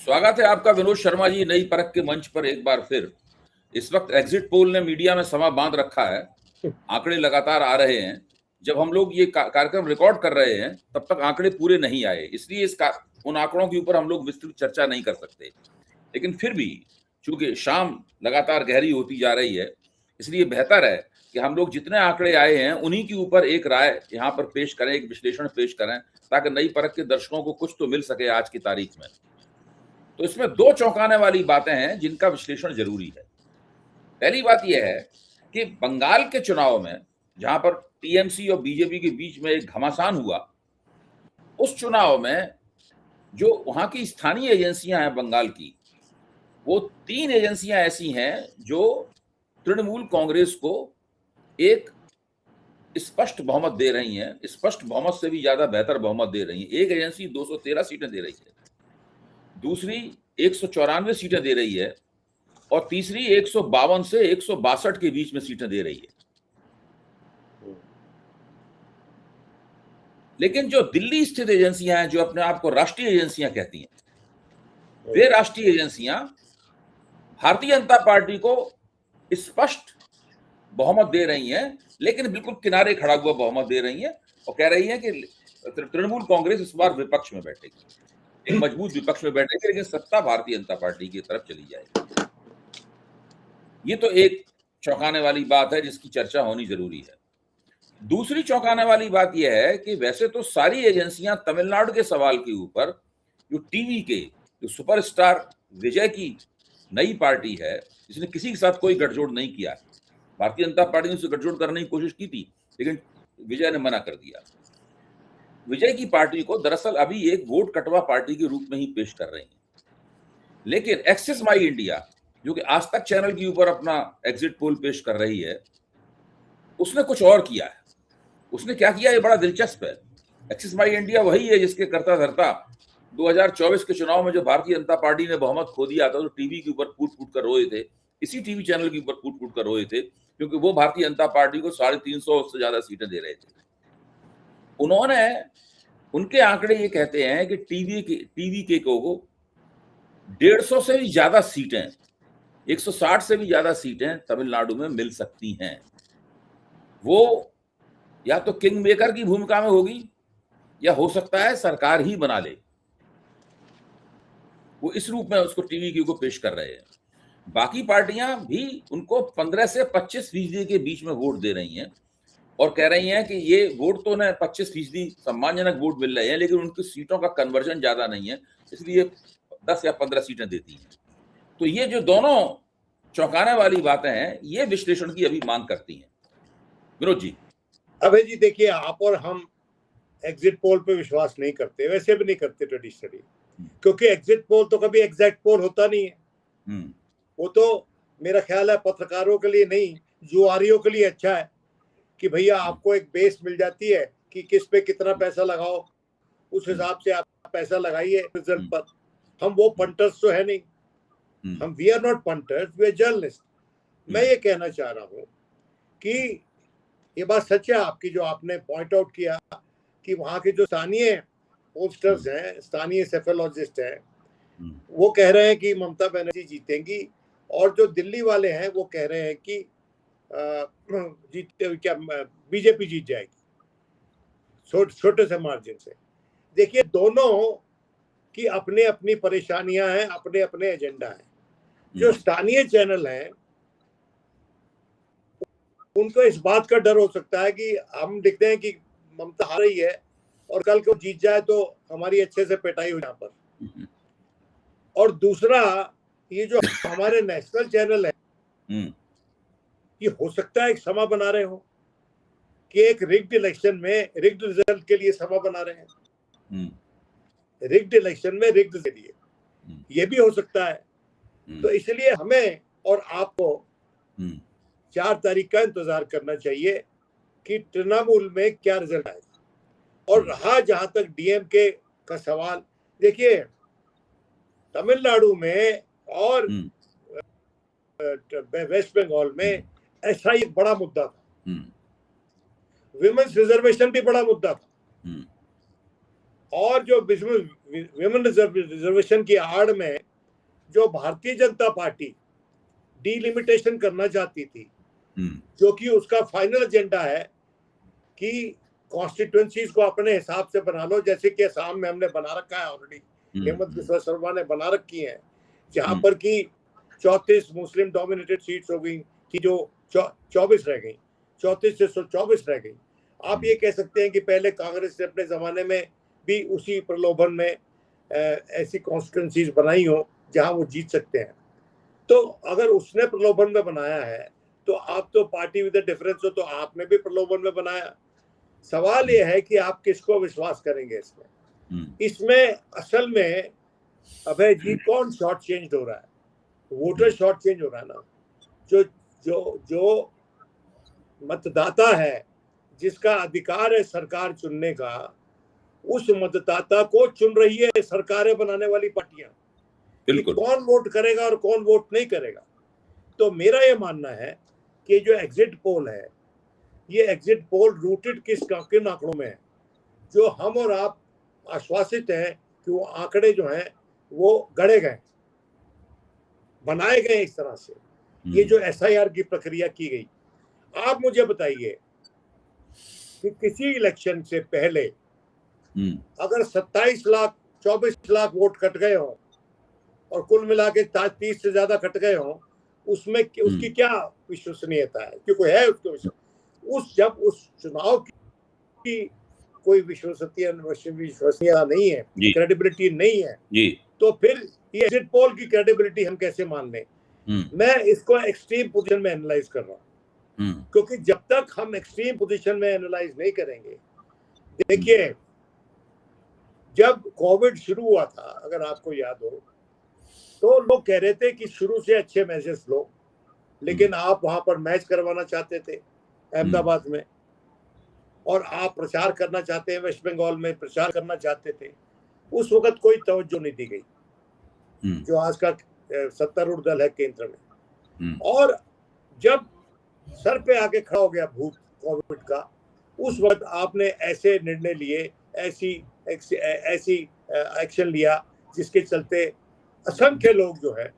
स्वागत है आपका विनोद शर्मा जी नई परख के मंच पर एक बार फिर। इस वक्त एग्जिट पोल ने मीडिया में समा बांध रखा है। आंकड़े लगातार आ रहे हैं। जब हम लोग ये कार्यक्रम रिकॉर्ड कर रहे हैं तब तक आंकड़े पूरे नहीं आए, इसलिए उन आंकड़ों के ऊपर हम लोग विस्तृत चर्चा नहीं कर सकते। लेकिन फिर भी चूंकि शाम लगातार गहरी होती जा रही है, इसलिए बेहतर है कि हम लोग जितने आंकड़े आए हैं उन्हीं के ऊपर एक राय यहाँ पर पेश करें, एक विश्लेषण पेश करें, ताकि नई परख के दर्शकों को कुछ तो मिल सके आज की तारीख में। तो इसमें दो चौंकाने वाली बातें हैं जिनका विश्लेषण जरूरी है। पहली बात यह है कि बंगाल के चुनाव में जहां पर टीएमसी और बीजेपी के बीच में एक घमासान हुआ, उस चुनाव में जो वहां की स्थानीय एजेंसियां हैं बंगाल की, वो 3 एजेंसियां ऐसी हैं जो तृणमूल कांग्रेस को एक स्पष्ट बहुमत दे रही हैं, स्पष्ट बहुमत से भी ज्यादा बेहतर बहुमत दे रही हैं। एक एजेंसी 213 सीटें दे रही है, दूसरी 194 सीटें दे रही है और तीसरी 152 से 162 के बीच में सीटें दे रही है। लेकिन जो दिल्ली स्थित एजेंसियां हैं, जो अपने आप को राष्ट्रीय एजेंसियां कहती हैं, वे राष्ट्रीय एजेंसियां भारतीय जनता पार्टी को स्पष्ट बहुमत दे रही हैं, लेकिन बिल्कुल किनारे खड़ा हुआ बहुमत दे रही हैं और कह रही हैं कि तृणमूल कांग्रेस इस बार विपक्ष में बैठेगी, एक मजबूत विपक्ष में बैठेगी, लेकिन सत्ता भारतीय जनता पार्टी की तरफ चली जाएगी। ये तो एक चौंकाने वाली बात है जिसकी चर्चा होनी जरूरी है। दूसरी चौंकाने वाली बात यह है कि वैसे तो सारी एजेंसियां तमिलनाडु के सवाल के ऊपर, जो टीवी के जो सुपरस्टार विजय की नई पार्टी है, जिसने किसी के साथ कोई गठजोड़ नहीं किया, भारतीय जनता पार्टी ने उससे गठजोड़ करने की कोशिश की थी लेकिन विजय ने मना कर दिया। विजय की पार्टी को दरअसल अभी एक वोट कटवा पार्टी के रूप में ही पेश कर रहे हैं। लेकिन एक्सिस माई इंडिया, जो कि आज तक चैनल के ऊपर अपना एग्जिट पोल पेश कर रही है, उसने कुछ और किया है। उसने क्या किया, ये बड़ा दिलचस्प है। एक्सिस माई इंडिया वही है जिसके करता धरता 2024 के चुनाव में जो भारतीय जनता पार्टी ने बहुमत खो दिया था, तो टीवी के ऊपर फूट फूट कर रोए थे, इसी टीवी चैनल के ऊपर फूट फूट कर रोए थे, क्योंकि वो भारतीय जनता पार्टी को 350 से ज्यादा सीटें दे रहे थे। उनके आंकड़े ये कहते हैं कि टीवी के को 150 से भी ज्यादा सीटें, 160 से भी ज्यादा सीटें तमिलनाडु में मिल सकती हैं। वो या तो किंग मेकर की भूमिका में होगी या हो सकता है सरकार ही बना ले। वो इस रूप में उसको टीवी को पेश कर रहे हैं। बाकी पार्टियां भी उनको 15 से 25% के बीच में वोट दे रही हैं और कह रही हैं कि ये वोट तो उन्हें 25% सम्मानजनक वोट मिल रहे हैं, लेकिन उनकी सीटों का कन्वर्जन ज्यादा नहीं है, इसलिए 10 या 15 सीटें देती हैं। तो ये जो दोनों चौंकाने वाली बातें हैं, ये विश्लेषण की अभी मांग करती हैं। विनोद जी। अभय जी, देखिए, आप और हम एग्जिट पोल पे विश्वास नहीं करते, वैसे भी नहीं करते ट्रेडिशनली, क्योंकि एग्जिट पोल तो कभी एग्जैक्ट पोल होता नहीं है। वो तो मेरा ख्याल है पत्रकारों के लिए नहीं, जुआरियों के लिए अच्छा है कि भैया आपको एक बेस मिल जाती है कि किस पे कितना पैसा लगाओ, उस हिसाब से आप पैसा लगाइए रिजल्ट पर। हम वो पंटर्स तो है नहीं, हम we are not punters, we are journalist. मैं ये कहना चाह रहा हूँ कि ये बात सच है आपकी, जो आपने पॉइंट आउट किया कि वहाँ के जो स्थानीय पोस्टर्स हैं, स्थानीय सेफोलॉजिस्ट हैं, वो कह रहे हैं कि ममता बनर्जी जीतेंगी, और जो दिल्ली वाले हैं वो कह रहे हैं कि बीजेपी जीत जाएगी छोटे से मार्जिन से। देखिए, दोनों की अपने अपनी परेशानियां हैं, अपने अपने एजेंडा हैं। जो स्थानीय चैनल हैं उनको इस बात का डर हो सकता है कि हम दिखते हैं कि ममता हार रही है और कल को जीत जाए तो हमारी अच्छे से पिटाई हो यहाँ पर। और दूसरा, ये जो हमारे नेशनल चैनल है, ये हो सकता है एक समा बना रहे हो कि एक रिग्ड इलेक्शन में रिग्ड रिजल्ट के लिए समा बना रहे हैं, रिग्ड इलेक्शन में रिग्ड के लिए, ये भी हो सकता है। तो इसलिए हमें और आपको 4 तारीख का इंतजार करना चाहिए कि तृणमूल में क्या रिजल्ट आएगा। और रहा जहां तक डीएमके का सवाल, देखिए तमिलनाडु में और वेस्ट बंगाल में ऐसा ही बड़ा मुद्दा था, विमेंस रिजर्वेशन भी बड़ा मुद्दा था, और जो विमेन रिजर्वेशन की आड़ में जो भारतीय जनता पार्टी डिलिमिटेशन करना चाहती थी, जो कि उसका फाइनल एजेंडा है कि कॉन्स्टिट्यूएंसीज को अपने हिसाब से बना लो, जैसे कि असम में हमने बना रखा है ऑलरेडी, हेमंत बिस्वा शर्मा ने बना रखी है, जहां पर कि 34 मुस्लिम डोमिनेटेड सीट्स हो गई कि जो 24 रह गई, 34 से 24 रह गई। आप ये कह सकते हैं कि पहले कांग्रेस ने अपने जमाने में भी उसी प्रलोभन में ऐसी कॉन्स्टिट्यूएंसीज बनाई हो जहां वो जीत सकते हैं। तो अगर उसने प्रलोभन में बनाया है तो आप तो पार्टी विद डिफरेंस हो, तो आपने भी प्रलोभन में बनाया। सवाल ये है कि आप किसको विश्वास करेंगे इसमें असल में अभय जी कौन शॉर्ट चेंज हो रहा है? वोटर शॉर्ट चेंज हो रहा है ना। जो जो जो मतदाता है, जिसका अधिकार है सरकार चुनने का, उस मतदाता को चुन रही है सरकारें बनाने वाली पार्टियां कि कौन वोट करेगा और कौन वोट नहीं करेगा। तो मेरा ये मानना है कि जो एग्जिट पोल है, ये एग्जिट पोल रूटेड किन आंकड़ों में है, जो हम और आप आश्वासित हैं कि वो आंकड़े जो हैं वो गढ़े गए, बनाए गए इस तरह से। ये जो SIR की प्रक्रिया की गई, आप मुझे बताइए कि किसी इलेक्शन से पहले अगर 27 लाख 24 लाख वोट कट गए हो और कुल मिला के 30 से ज्यादा कट गए हो, उसमें उसकी क्या विश्वसनीयता है? क्योंकि है उसको जब उस चुनाव की कोई विश्वसनीयता नहीं है, क्रेडिबिलिटी नहीं है, तो फिर ये एग्जिट पोल की क्रेडिबिलिटी हम कैसे मान लें? मैं इसको एक्सट्रीम पोजीशन में एनालाइज कर रहा हूं, क्योंकि जब तक हम एक्सट्रीम पोजीशन में एनालाइज नहीं करेंगे, देखिए जब कोविड शुरू हुआ था, अगर आपको याद हो, तो लोग कह रहे थे कि शुरू से अच्छे मैचेस लो, लेकिन आप वहां पर मैच करवाना चाहते थे अहमदाबाद में, और आप प्रचार करना चाहते हैं, वेस्ट बंगाल में प्रचार करना चाहते थे। उस वक्त कोई तवज्जो नहीं दी गई, जो आज का सत्तारूढ़ दल है केंद्र में। और जब सर पे आके खड़ा हो गया भूत कोविड का, उस वक्त आपने ऐसे निर्णय लिए, ऐसी एक्शन लिया, जिसके चलते असंख्य लोग जो है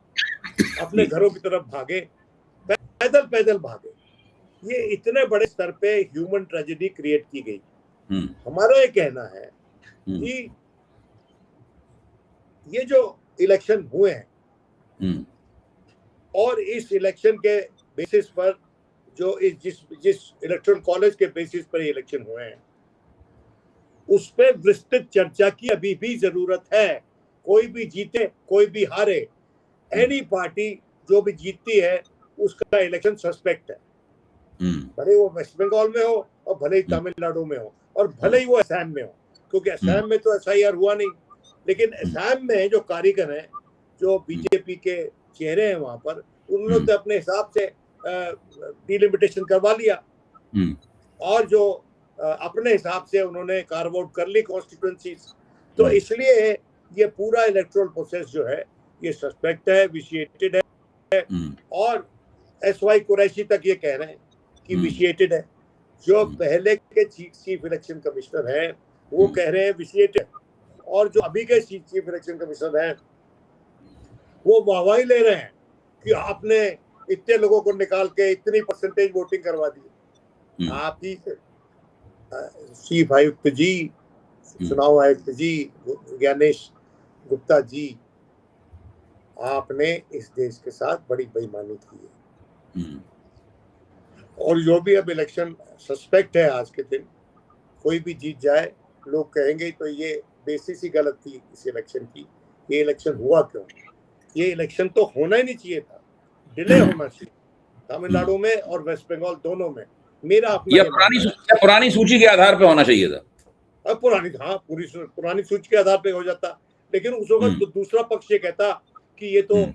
अपने घरों की तरफ भागे, पैदल भागे। ये इतने बड़े स्तर पे ह्यूमन ट्रेजेडी क्रिएट की गई। हमारा ये कहना है कि ये जो इलेक्शन हुए हैं और इस इलेक्शन के बेसिस पर जो जिस इलेक्टोरल कॉलेज के बेसिस पर इलेक्शन हुए हैं, उस पर विस्तृत चर्चा की अभी भी जरूरत है। कोई भी जीते कोई भी हारे, एनी पार्टी जो भी जीतती है उसका इलेक्शन सस्पेक्ट है, भले वो वेस्ट बंगाल में हो और भले ही तमिलनाडु में हो और भले ही वो असम में हो, क्योंकि असम में तो SIR हुआ नहीं, लेकिन असम में जो कारीगर हैं, जो बीजेपी के चेहरे हैं वहां पर, उन्होंने तो अपने हिसाब से डिलिमिटेशन करवा लिया और जो अपने हिसाब से उन्होंने कार्व आउट कर ली कॉन्स्टिट्यूएंसीज। तो इसलिए ये पूरा इलेक्टोरल प्रोसेस जो है ये सस्पेक्ट है, विशिएटेड है, और SY कुरैशी तक ये कह रहे हैं कि विशिएटेड है। जो पहले के चीफ इलेक्शन कमिश्नर हैं वो कह रहे हैं विशिएटेड, और जो अभी के चीफ इलेक्शन कमिश्नर हैं वो वाहवाही ले रहे हैं कि आपने इतने लोगों को निकाल के इतनी परसेंटेज वोटिंग करवा दी। आप ही चीफ आयुक्त जी, चुनाव आयुक्त जी ज्ञानेश गुप्ता जी, आपने इस देश के साथ बड़ी बेईमानी की है। और जो भी अब इलेक्शन सस्पेक्ट है आज के दिन, कोई भी जीत जाए, लोग कहेंगे तो ये बेसिस ही गलत थी इस इलेक्शन की। ये इलेक्शन हुआ क्यों? ये इलेक्शन तो होना ही नहीं चाहिए था, डिले होना चाहिए, तमिलनाडु में और वेस्ट बंगाल दोनों में। मेरा अपना पुरानी सूची के आधार पे होना चाहिए था। अब पुरानी सूची के आधार पे हो जाता, लेकिन उस वक्त दूसरा पक्ष ये कहता कि ये तो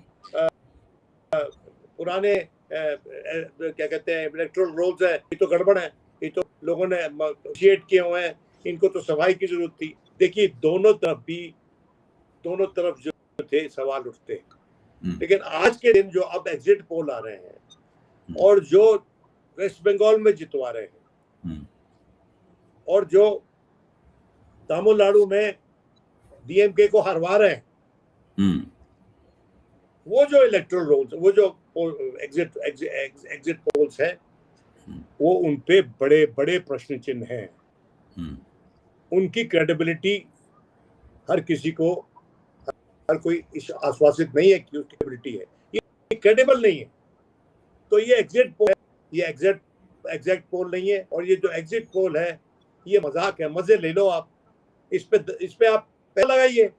पुराने क्या कहते हैं इलेक्टोरल रोल्स है, ये तो गड़बड़ है, ये तो लोगों ने क्रिएट किए हुए हैं, इनको तो सफाई की जरूरत थी। देखिए दोनों तरफ जो थे सवाल उठते, लेकिन आज के दिन जो अब एग्जिट पोल आ रहे हैं और जो वेस्ट बंगाल में जितवा रहे हैं और जो तमिलनाडु में डीएमके को हरवा रहे हैं। वो जो इलेक्टोरल रोल्स, वो जो एग्जिट पोल्स है, वो उनपे बड़े बड़े प्रश्न चिन्ह हैं। उनकी क्रेडिबिलिटी हर किसी को, हर कोई आश्वासित नहीं है कि उसकी क्रेडिबिलिटी है, ये क्रेडिबल नहीं है। तो ये एग्जिट पोल है, ये एग्जैक्ट पोल नहीं है। और ये जो एग्जिट पोल है ये मजाक है, मजे ले लो आप। इस पे आप पैसा लगाइए।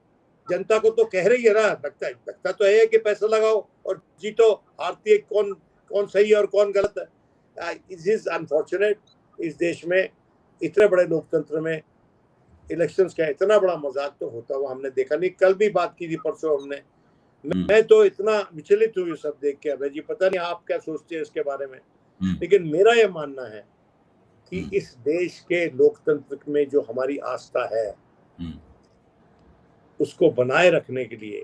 जनता को तो कह रही है ना, लगता तो है कि पैसा लगाओ और जीतो। आरती कौन सही है और कौन गलत है। इट इज अनफॉर्चुनेट, इस देश में इतने बड़े लोकतंत्र में इलेक्शंस का इतना बड़ा मजाक तो होता हुआ हमने देखा नहीं। कल भी बात की थी, परसों हमने। मैं तो इतना विचलित हूँ ये सब देख के। अभय जी, पता नहीं आप क्या सोचते हैं इसके बारे में, लेकिन मेरा ये मानना है कि इस देश के लोकतंत्र में जो हमारी आस्था है उसको बनाए रखने के लिए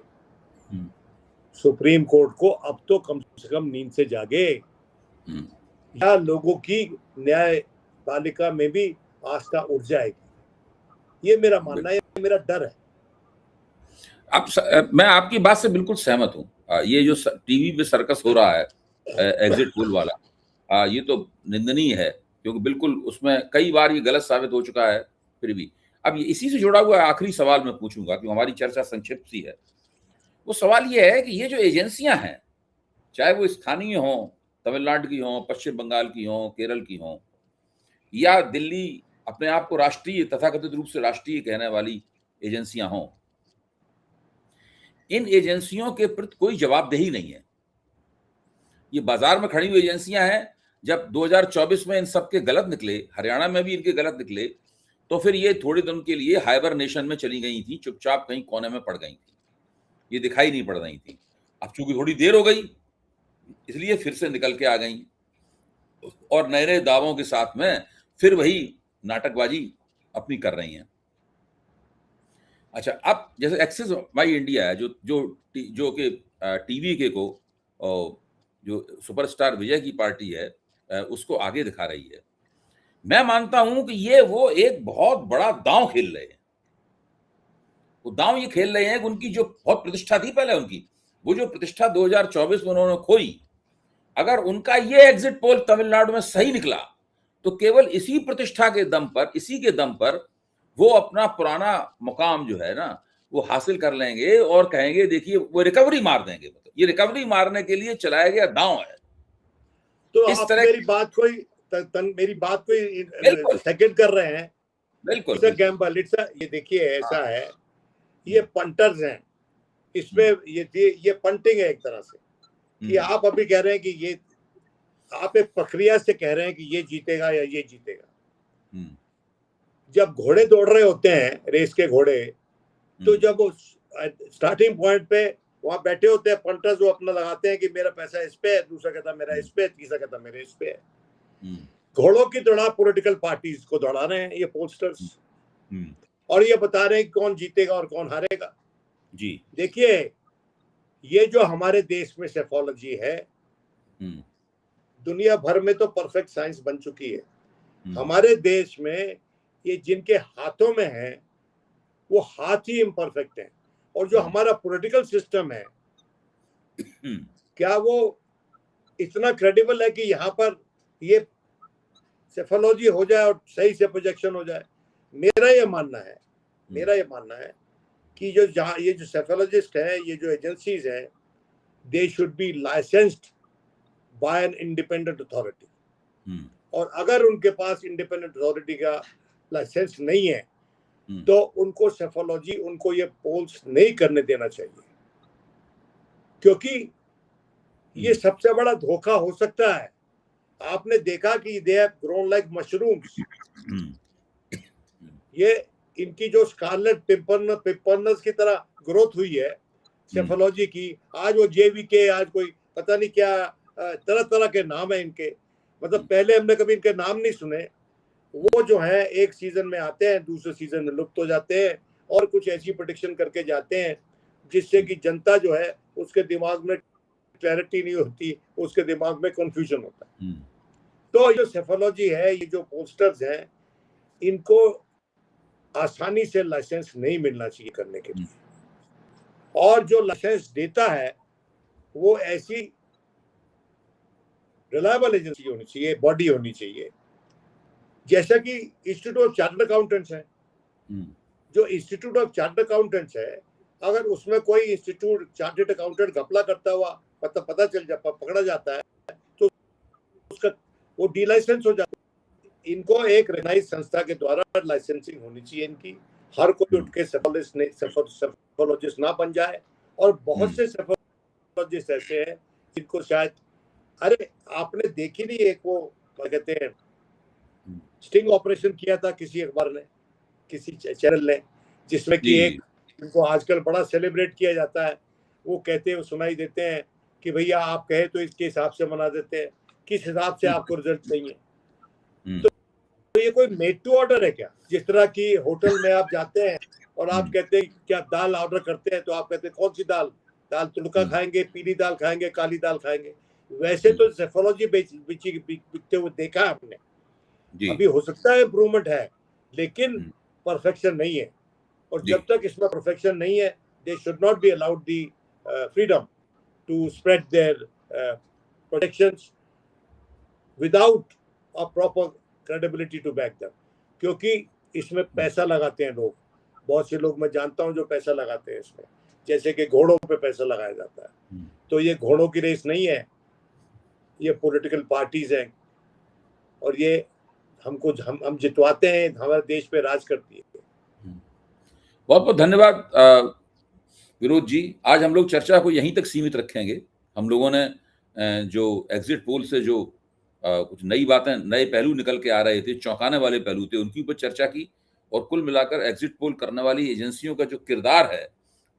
सुप्रीम कोर्ट को अब तो कम से कम नींद से जागे, या लोगों की न्यायपालिका में भी आस्था उठ जाएगी। ये मेरा मानना है, मेरा डर है। मैं आपकी बात से बिल्कुल सहमत हूँ। ये जो टीवी पे सर्कस हो रहा है एग्जिट पोल वाला, ये तो निंदनीय है, क्योंकि बिल्कुल उसमें कई बार ये गलत साबित हो चुका है। फिर भी अब इसी से जुड़ा हुआ आखिरी सवाल मैं पूछूंगा, क्योंकि हमारी चर्चा संक्षिप्त सी है। वो सवाल ये है कि ये जो एजेंसियां हैं, चाहे वो स्थानीय हों, तमिलनाडु की हों, पश्चिम बंगाल की हों, केरल की हों, या दिल्ली अपने आप को राष्ट्रीय, तथाकथित रूप से राष्ट्रीय कहने वाली एजेंसियां हों, इन एजेंसियों के प्रति कोई जवाबदेही नहीं है। ये बाजार में खड़ी हुई एजेंसियां हैं। जब 2024 में इन सबके गलत निकले, हरियाणा में भी इनके गलत निकले, तो फिर ये थोड़े दिन के लिए हाइबरनेशन में चली गई थी, चुपचाप कहीं कोने में पड़ गई थी, ये दिखाई नहीं पड़ रही थी। अब चूंकि थोड़ी देर हो गई, इसलिए फिर से निकल के आ गई और नए नए दावों के साथ में फिर वही नाटकबाजी अपनी कर रही हैं। अच्छा, अब जैसे एक्सिस माई इंडिया है, जो कि टीवी के को जो सुपरस्टार विजय की पार्टी है उसको आगे दिखा रही है। मैं मानता हूं कि वो एक बहुत बड़ा दांव खेल रहे हैं। वो दांव ये खेल रहे हैं कि उनकी जो बहुत प्रतिष्ठा थी पहले, उनकी वो जो प्रतिष्ठा 2024 में उन्होंने खोई, अगर उनका ये एग्जिट पोल तमिलनाडु में सही निकला तो केवल इसी प्रतिष्ठा के दम पर, इसी के दम पर वो अपना पुराना मुकाम जो है ना वो हासिल कर लेंगे और कहेंगे देखिए वो रिकवरी मार देंगे। मतलब ये रिकवरी मारने के लिए चलाया गया दांव है। तो इस तरह मेरी बात कोई सेकंड कर रहे हैं। बिल्कुल गैम्बल, ये देखिए ऐसा है, ये पंटर्स हैं, इसमें ये पंटिंग है एक तरह से, कि आप अभी कह रहे हैं कि ये, आप एक प्रक्रिया से कह रहे हैं कि ये जीतेगा या ये जीतेगा। जब घोड़े दौड़ रहे होते हैं, रेस के घोड़े, तो जब वो स्टार्टिंग पॉइंट पे वहां बैठे होते हैं पंटर्स, वो अपना लगाते हैं कि मेरा पैसा इस पे है, दूसरा कहता मेरा इस पे, तीसरा कहता मेरे इस पे है। घोड़ों की दौड़ा पॉलिटिकल पार्टीज को दौड़ा रहे हैं ये पोस्टर्स, और ये बता रहे हैं कि कौन जीतेगा और कौन हारेगा। जी देखिए, ये जो हमारे देश में सेफोलॉजी है, दुनिया भर में तो परफेक्ट साइंस बन चुकी है। हमारे देश में ये जिनके हाथों में है वो हाथ ही इम्परफेक्ट है। और जो हमारा पॉलिटिकल सिस्टम है, क्या वो इतना क्रेडिबल है कि यहाँ पर ये सेफोलॉजी हो जाए और सही से प्रोजेक्शन हो जाए? मेरा ये मानना है कि ये जो सेफोलॉजिस्ट है, ये जो एजेंसीज हैं, they should be licensed by an independent authority. और अगर उनके पास इंडिपेंडेंट अथॉरिटी का लाइसेंस नहीं है तो उनको सेफोलॉजी, उनको ये पोल्स नहीं करने देना चाहिए, क्योंकि ये सबसे बड़ा धोखा हो सकता है। आपने देखा कि they have grown like mushrooms. ये इनकी जो स्कारलेट पिम्पल्स की तरह ग्रोथ हुई है सेफोलॉजी की। आज वो जेवीके, आज कोई पता नहीं क्या तरह तरह के नाम है इनके, मतलब पहले हमने कभी इनके नाम नहीं सुने। वो जो है एक सीजन में आते हैं, दूसरे सीजन में लुप्त हो जाते हैं और कुछ ऐसी प्रेडिक्शन करके जाते हैं जिससे कि जनता जो है उसके दिमाग में क्लैरिटी नहीं होती, उसके दिमाग में कंफ्यूजन होता है। तो जो सेफोलॉजी है, ये जो पोस्टर्स हैं, इनको आसानी से लाइसेंस नहीं मिलना चाहिए करने के लिए, और जो लाइसेंस देता है वो ऐसी रिलायबल एजेंसी होनी चाहिए, बॉडी होनी चाहिए, जैसा कि इंस्टीट्यूट ऑफ चार्टर्ड अकाउंटेंट्स है। जो इंस्टीट्यूट ऑफ चार्टर्ड अकाउंटेंट्स है, अगर उसमें कोई इंस्टीट्यूट चार्टर्ड अकाउंटेंट घपला करता हुआ पता चल जाता, पकड़ा जाता है, तो उसका वो डी लाइसेंस हो जाता है। इनको एक रिकॉग्नाइज्ड संस्था के द्वारा लाइसेंसिंग होनी चाहिए इनकी। हर कोई उठ के सेफोलॉजिस्ट ना बन जाए, और बहुत से सेफोलॉजिस्ट ऐसे हैं जिनको शायद, अरे आपने देखी नहीं, एक वो क्या कहते हैं स्टिंग ऑपरेशन किया था किसी अखबार ने, किसी चैनल ने, जिसमें कि एक इनको आजकल बड़ा सेलिब्रेट किया जाता है। वो कहते हैं, सुनाई देते हैं कि भैया आप कहे तो इसके हिसाब से बना देते हैं, किस हिसाब से आपको रिजल्ट चाहिए। तो ये कोई मेड टू ऑर्डर है क्या? जिस तरह की होटल में आप जाते हैं और आप कहते हैं क्या दाल ऑर्डर करते हैं, तो आप कहते हैं कौन सी दाल तुड़का खाएंगे, पीली दाल खाएंगे, काली दाल खाएंगे। वैसे तो सेफोलॉजी बिकते हुए देखा है हमने। अभी हो सकता है इम्प्रूवमेंट है, लेकिन परफेक्शन नहीं है, और जब तक इसमें परफेक्शन नहीं है, they should not be allowed the freedom to spread their protections without a proper credibility to back them. क्योंकि इसमें पैसा लगाते हैं लोग, बहुत से लोग मैं जानता हूं जो पैसा लगाते हैं इसमें, जैसे कि घोड़ों पे पैसा लगाया जाता है। तो ये घोड़ों की रेस नहीं है, ये पॉलिटिकल पार्टीज हैं, और ये हमको हम जितवाते हैं, हमारे देश पे राज करती है। बहुत बहुत धन्यवाद विरोध जी। आज हम लोग चर्चा को यहीं तक सीमित रखेंगे। हम लोगों ने जो एग्जिट पोल से जो कुछ नई बातें, नए पहलू निकल के आ रहे थे, चौंकाने वाले पहलू थे, उनके ऊपर चर्चा की, और कुल मिलाकर एग्जिट पोल करने वाली एजेंसियों का जो किरदार है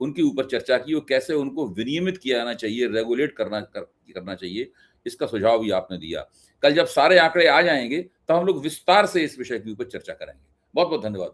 उनके ऊपर चर्चा की, और कैसे उनको विनियमित किया जाना चाहिए, रेगुलेट करना चाहिए, इसका सुझाव भी आपने दिया। कल जब सारे आंकड़े आ जाएंगे तब हम लोग विस्तार से इस विषय के ऊपर चर्चा करेंगे। बहुत बहुत धन्यवाद।